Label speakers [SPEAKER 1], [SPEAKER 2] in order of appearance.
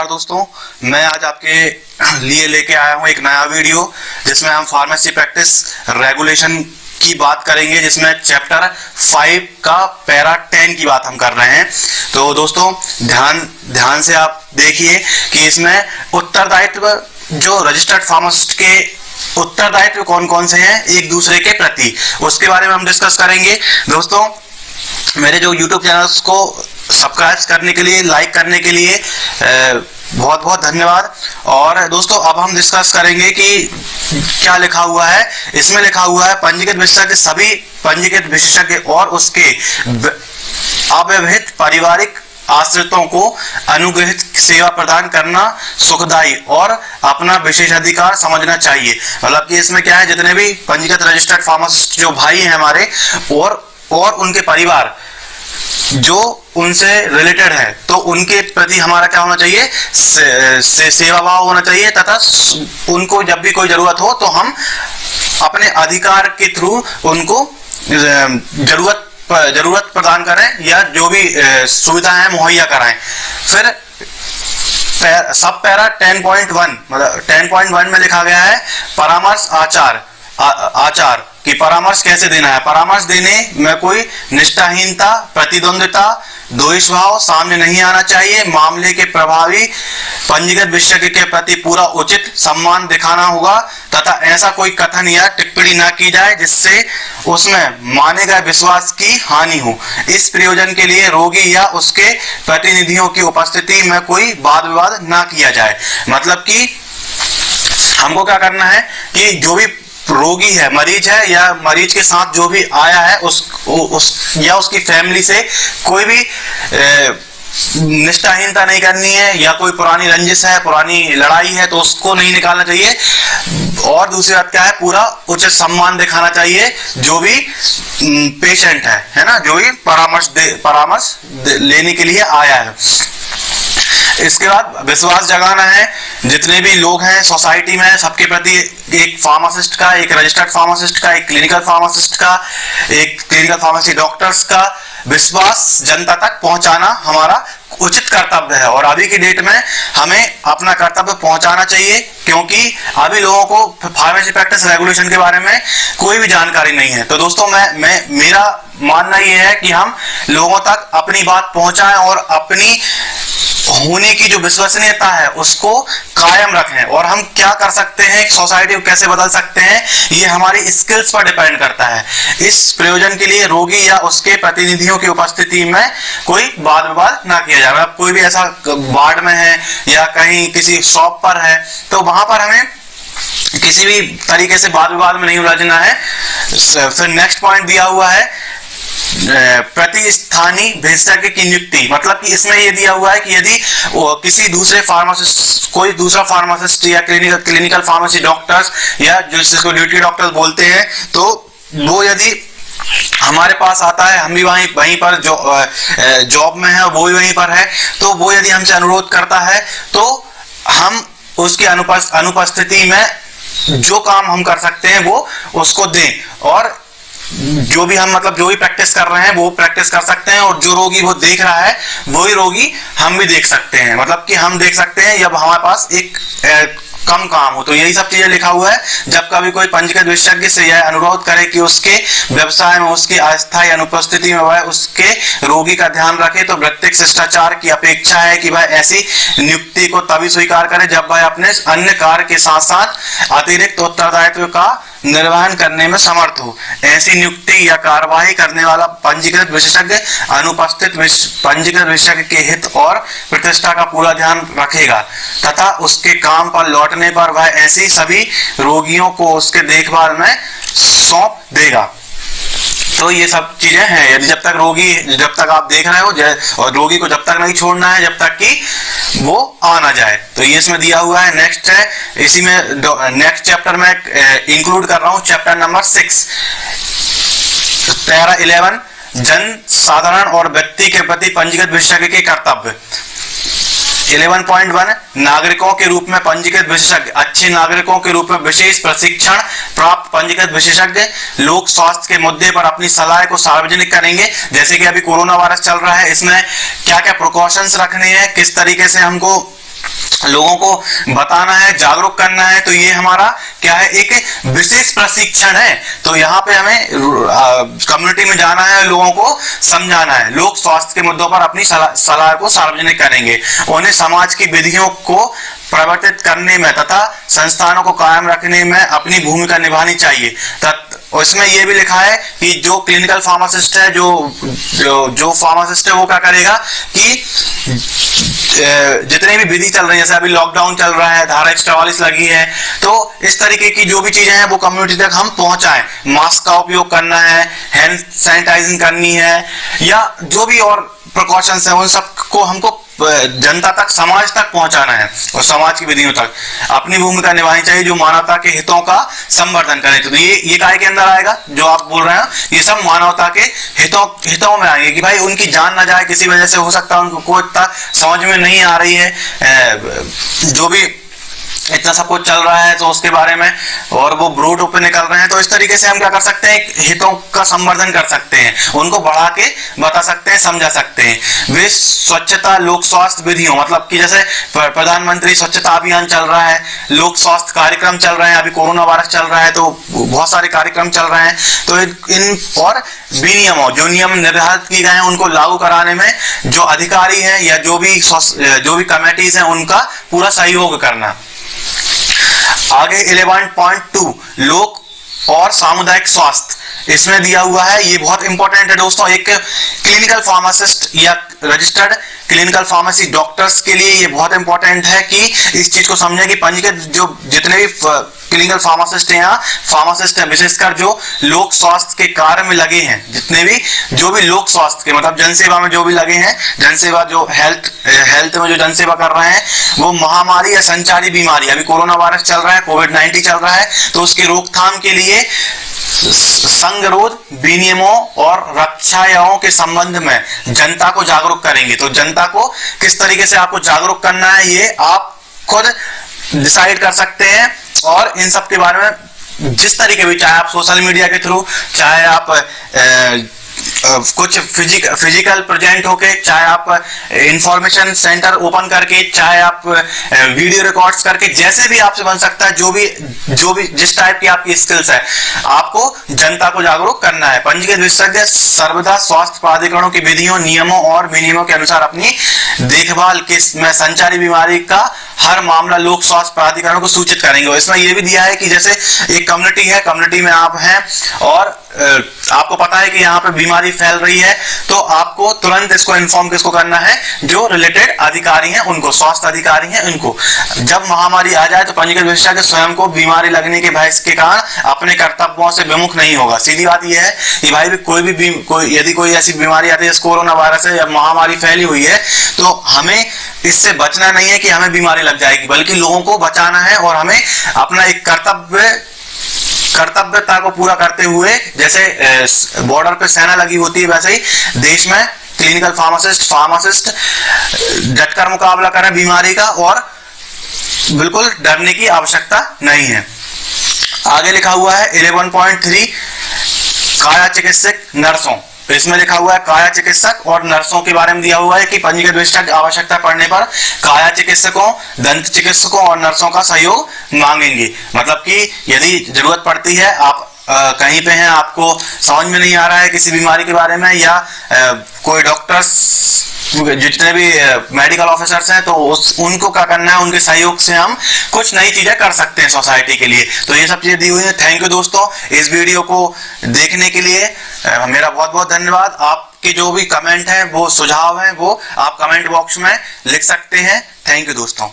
[SPEAKER 1] नमस्कार दोस्तों, मैं आज आपके लिए लेके आया हूं एक नया वीडियो जिसमें हम फार्मेसी प्रैक्टिस रेगुलेशन की बात करेंगे, जिसमें चैप्टर 5 का पैरा 10 की बात हम कर रहे हैं। तो दोस्तों ध्यान से आप देखिए कि इसमें उत्तरदायित्व जो रजिस्टर्ड फार्मासिस्ट के उत्तरदायित्व कौन कौन से हैं एक दूसरे के प्रति, उसके बारे में हम डिस्कस करेंगे। दोस्तों मेरे जो YouTube चैनल्स को सब्सक्राइब करने के लिए, लाइक करने के लिए बहुत बहुत धन्यवाद। और दोस्तों अब हम डिस्कस करेंगे कि क्या लिखा हुआ है। इसमें लिखा हुआ है पंजीकृत विशेषज्ञ सभी पंजीकृत विशेषज्ञ और उसके अव्यवहित पारिवारिक आश्रितों को अनुग्रहित सेवा प्रदान करना सुखदायी और अपना विशेषाधिकार समझना चाहिए। मतलब कि इसमें क्या है, जितने भी पंजीकृत रजिस्टर्ड फार्मासिस्ट जो भाई हैं हमारे और उनके परिवार जो उनसे रिलेटेड है, तो उनके प्रति हमारा क्या होना चाहिए, सेवा भाव होना चाहिए, तथा उनको जब भी कोई जरूरत हो तो हम अपने अधिकार के थ्रू उनको जरूरत प्रदान करें या जो भी सुविधाएं मुहैया कराएं। फिर सब पैरा 10.1 मतलब 10.1 में लिखा गया है परामर्श आचार कि परामर्श कैसे देना है। परामर्श देने में कोई निष्ठाहीनता, प्रतिद्वंद्विता, द्वेषभाव सामने नहीं आना चाहिए। मामले के प्रभावी पंजीकृत विशेषज्ञ के प्रति पूरा उचित सम्मान दिखाना होगा तथा ऐसा कोई कथन या टिप्पणी न की जाए जिससे उसमें माने गए विश्वास की हानि हो। इस प्रयोजन के लिए रोगी या उसके प्रतिनिधियों की उपस्थिति में कोई वाद विवाद न किया जाए। मतलब कि हमको क्या करना है कि जो भी रोगी है, मरीज है या मरीज के साथ जो भी आया है या उसकी फैमिली से कोई भी निष्ठाहीनता नहीं करनी है, या कोई पुरानी रंजिश है, पुरानी लड़ाई है तो उसको नहीं निकालना चाहिए। और दूसरी बात क्या है, पूरा उचित सम्मान दिखाना चाहिए जो भी पेशेंट है ना, जो भी परामर्श लेने के लिए आया है। इसके बाद विश्वास जगाना है, जितने भी लोग हैं सोसाइटी में सबके प्रति एक फार्मासिस्ट का, एक रजिस्टर्ड फार्मासिस्ट का, एक क्लिनिकल फार्मासिस्ट का, एक क्लिनिकल फार्मेसी डॉक्टर्स का विश्वास जनता तक पहुंचाना हमारा उचित कर्तव्य है। और अभी की डेट में हमें अपना कर्तव्य पहुंचाना चाहिए, क्योंकि अभी लोगों को फार्मेसी प्रैक्टिस रेगुलेशन के बारे में कोई भी जानकारी नहीं है। तो दोस्तों मेरा मानना यह है कि हम लोगों तक अपनी बात पहुंचाएं और अपनी होने की जो विश्वसनीयता है उसको कायम रखें। और हम क्या कर सकते हैं, सोसाइटी को कैसे बदल सकते हैं, ये हमारी स्किल्स पर डिपेंड करता है। इस प्रयोजन के लिए रोगी या उसके प्रतिनिधियों की उपस्थिति में कोई वाद विवाद ना किया जाए। अब कोई भी ऐसा वार्ड में है या कहीं किसी शॉप पर है तो वहां पर हमें किसी भी तरीके से वाद विवाद में नहीं उलझना है। फिर नेक्स्ट पॉइंट दिया हुआ है प्रतिस्थानी विशेषज्ञ की नियुक्ति। मतलब कि इसमें ये दिया हुआ है कि यदि किसी दूसरे फार्मासिस्ट, कोई दूसरा फार्मासिस्ट या क्लिनिकल फार्मेसी डॉक्टर्स या जिसको ड्यूटी डॉक्टर बोलते हैं, तो वो यदि हमारे पास आता है, हम भी वहीं पर जॉब में है, वो भी वहीं पर है, तो वो यदि हमसे अनुरोध करता है तो हम उसकी अनुपस्थिति में जो काम हम कर सकते हैं वो उसको दें। और जो भी प्रैक्टिस कर रहे हैं वो प्रैक्टिस कर सकते हैं, और जो रोगी वो देख रहा है वही रोगी हम भी देख सकते हैं। मतलब कि हम देख सकते हैं जब हमारे पास एक कम काम हो। तो यही सब चीजें लिखा हुआ है। जब कभी कोई पंजीकृत विशेषज्ञ से यह अनुरोध करे कि उसके व्यवसाय में उसकी अस्थायी अनुपस्थिति में वह उसके रोगी का ध्यान रखे, तो वृत्तिक शिष्टाचार की अपेक्षा है कि वह ऐसी नियुक्ति को तभी स्वीकार करे जब वह अपने अन्य कार्य के साथ साथ अतिरिक्त उत्तरदायित्व का निर्वहन करने में समर्थ हो। ऐसी नियुक्ति या कार्यवाही करने वाला पंजीकृत विशेषज्ञ अनुपस्थित पंजीकृत विशेषज्ञ के हित और प्रतिष्ठा का पूरा ध्यान रखेगा तथा उसके काम पर लौटने पर वह ऐसी सभी रोगियों को उसके देखभाल में सौंप देगा। तो ये सब चीजें हैं। यदि जब तक आप देख रहे हो, और रोगी को जब तक नहीं छोड़ना है जब तक कि वो आ ना जाए। तो ये इसमें दिया हुआ है। नेक्स्ट है, इसी में नेक्स्ट चैप्टर में इंक्लूड कर रहा हूं चैप्टर नंबर 6 पैरा 11 जन साधारण और व्यक्ति के प्रति पंजीकृत विशेषज्ञ के कर्तव्य। 11.1 नागरिकों के रूप में पंजीकृत विशेषज्ञ अच्छे नागरिकों के रूप में विशेष प्रशिक्षण प्राप्त पंजीकृत विशेषज्ञ लोक स्वास्थ्य के मुद्दे पर अपनी सलाह को सार्वजनिक करेंगे। जैसे कि अभी कोरोना वायरस चल रहा है, इसमें क्या क्या प्रिकॉशंस रखने हैं, किस तरीके से हमको लोगों को बताना है, जागरूक करना है। तो ये हमारा क्या है, एक विशेष प्रशिक्षण है। तो यहाँ पे हमें कम्युनिटी में जाना है, लोगों को समझाना है। लोग स्वास्थ्य के मुद्दों पर अपनी सलाह को सार्वजनिक करेंगे, उन्हें समाज की विधियों को परिवर्तित करने में तथा संस्थानों को कायम रखने में अपनी भूमिका निभानी चाहिए। उसमें यह भी लिखा है कि जो क्लिनिकल फार्मासिस्ट है, जो फार्मासिस्ट है, वो क्या करेगा कि जितने भी विधि चल रही है, जैसे अभी लॉकडाउन चल रहा है, धारा 144 लगी है, तो इस तरीके की जो भी चीजें हैं वो कम्युनिटी तक हम पहुंचाएं। मास्क का उपयोग करना है, हैंड सैनिटाइजिंग करनी है, या जो भी और प्रिकॉशंस हैं उन सबको हमको जनता तक, समाज तक पहुंचाना है और समाज की विधियों तक अपनी भूमिका निभानी चाहिए, जो मानवता के हितों का संवर्धन करे। तो ये काय के अंदर आएगा जो आप बोल रहे हैं, ये सब मानवता के हितों में आएंगे कि भाई उनकी जान ना जाए किसी वजह से। हो सकता है उनको इतना समझ में नहीं आ रही है, जो भी इतना सब कुछ चल रहा है तो उसके बारे में, और वो ब्रूट पे निकल रहे हैं। तो इस तरीके से हम क्या कर सकते हैं, हितों का संवर्धन कर सकते हैं, उनको बढ़ा के बता सकते हैं, समझा सकते हैं। वे स्वच्छता, लोक स्वास्थ्य विधियों, मतलब कि जैसे प्रधानमंत्री स्वच्छता अभियान चल रहा है, लोक स्वास्थ्य कार्यक्रम चल रहे हैं, अभी कोरोना वायरस चल रहा है तो बहुत सारे कार्यक्रम चल रहे हैं। तो इन और विनियमों, जो नियम निर्धारित किए गए हैं, उनको लागू कराने में जो अधिकारी हैं या जो भी कमेटीज हैं, उनका पूरा सहयोग करना। आगे 11.2 लोक और सामुदायिक स्वास्थ्य, इसमें दिया हुआ है, ये बहुत इंपॉर्टेंट है दोस्तों। एक क्लिनिकल फार्मासिस्ट या रजिस्टर्ड क्लिनिकल फार्मेसी डॉक्टर्स के लिए ये बहुत इंपॉर्टेंट है कि इस चीज को समझें कि पंजीकृत जो जितने भी क्लिनिकल फार्मासिस्ट हैं या फार्मासिस्ट हैं, विशेषकर जो लोक स्वास्थ्य के कार्य में लगे हैं, जितने भी जो भी लोक स्वास्थ्य के मतलब जनसेवा में जो भी लगे हैं, जनसेवा जो हेल्थ में जो जनसेवा कर रहे हैं, वो महामारी या संचारी बीमारी, अभी कोरोना वायरस चल रहा है, कोविड-19 चल रहा है, तो उसकी रोकथाम के लिए संगरोध विनियमों और रक्षाओं के संबंध में जनता को जागरूक करेंगे। तो जनता को किस तरीके से आपको जागरूक करना है, ये आप खुद डिसाइड कर सकते हैं। और इन सब के बारे में जिस तरीके भी, चाहे आप सोशल मीडिया के थ्रू, चाहे आप कुछ फिजिकल प्रेजेंट होके, चाहे आप इंफॉर्मेशन सेंटर ओपन करके, चाहे आप वीडियो रिकॉर्ड्स करके, जैसे भी आपसे बन सकता है, जो भी जिस टाइप की आपकी स्किल्स है, आपको जनता को जागरूक करना है। पंजीकृत विशेषज्ञ सर्वदा स्वास्थ्य प्राधिकरणों की विधियों, नियमों और विनियमों के अनुसार अपनी देखभाल में संचारी बीमारी का हर मामला लोक स्वास्थ्य प्राधिकरण को सूचित करेंगे। इसमें यह भी दिया है कि जैसे एक कम्युनिटी है, कम्युनिटी में आप हैं और आपको पता है कि यहाँ पे बीमारी फैल रही है, तो आपको तुरंत इसको इन्फॉर्म किसको करना है, जो रिलेटेड अधिकारी हैं उनको, स्वास्थ्य अधिकारी हैं उनको। जब महामारी आ जाए तो पंजीकृत विशेषज्ञ स्वयं को बीमारी लगने के भय के कारण अपने कर्तव्यों से विमुख नहीं होगा। सीधी बात यह है कि भाई भी यदि कोई ऐसी बीमारी आती है जैसे कोरोना वायरस है या महामारी फैली हुई है, तो हमें इससे बचना नहीं है कि हमें बीमारी लग जाएगी, बल्कि लोगों को बचाना है। और हमें अपना एक कर्तव्यता को पूरा करते हुए, जैसे बॉर्डर पे सेना लगी होती है, वैसे ही देश में क्लिनिकल फार्मासिस्ट डटकर मुकाबला करें बीमारी का, और बिल्कुल डरने की आवश्यकता नहीं है। आगे लिखा हुआ है 11.3 काया चिकित्सक नर्सों, इसमें लिखा हुआ है काया चिकित्सक और नर्सों के बारे में दिया हुआ है कि पंजीकृत विशेषज्ञ आवश्यकता पड़ने पर काया चिकित्सकों, दंत चिकित्सकों और नर्सों का सहयोग मांगेंगे। मतलब कि यदि जरूरत पड़ती है, आप कहीं पे हैं, आपको समझ में नहीं आ रहा है किसी बीमारी के बारे में, या कोई डॉक्टर्स, जितने भी मेडिकल ऑफिसर्स हैं, तो उनको क्या करना है, उनके सहयोग से हम कुछ नई चीजें कर सकते हैं सोसाइटी के लिए। तो ये सब चीजें दी हुई है। थैंक यू दोस्तों इस वीडियो को देखने के लिए। मेरा बहुत बहुत धन्यवाद। आपके जो भी कमेंट हैं, वो सुझाव हैं, वो आप कमेंट बॉक्स में लिख सकते हैं। थैंक यू दोस्तों।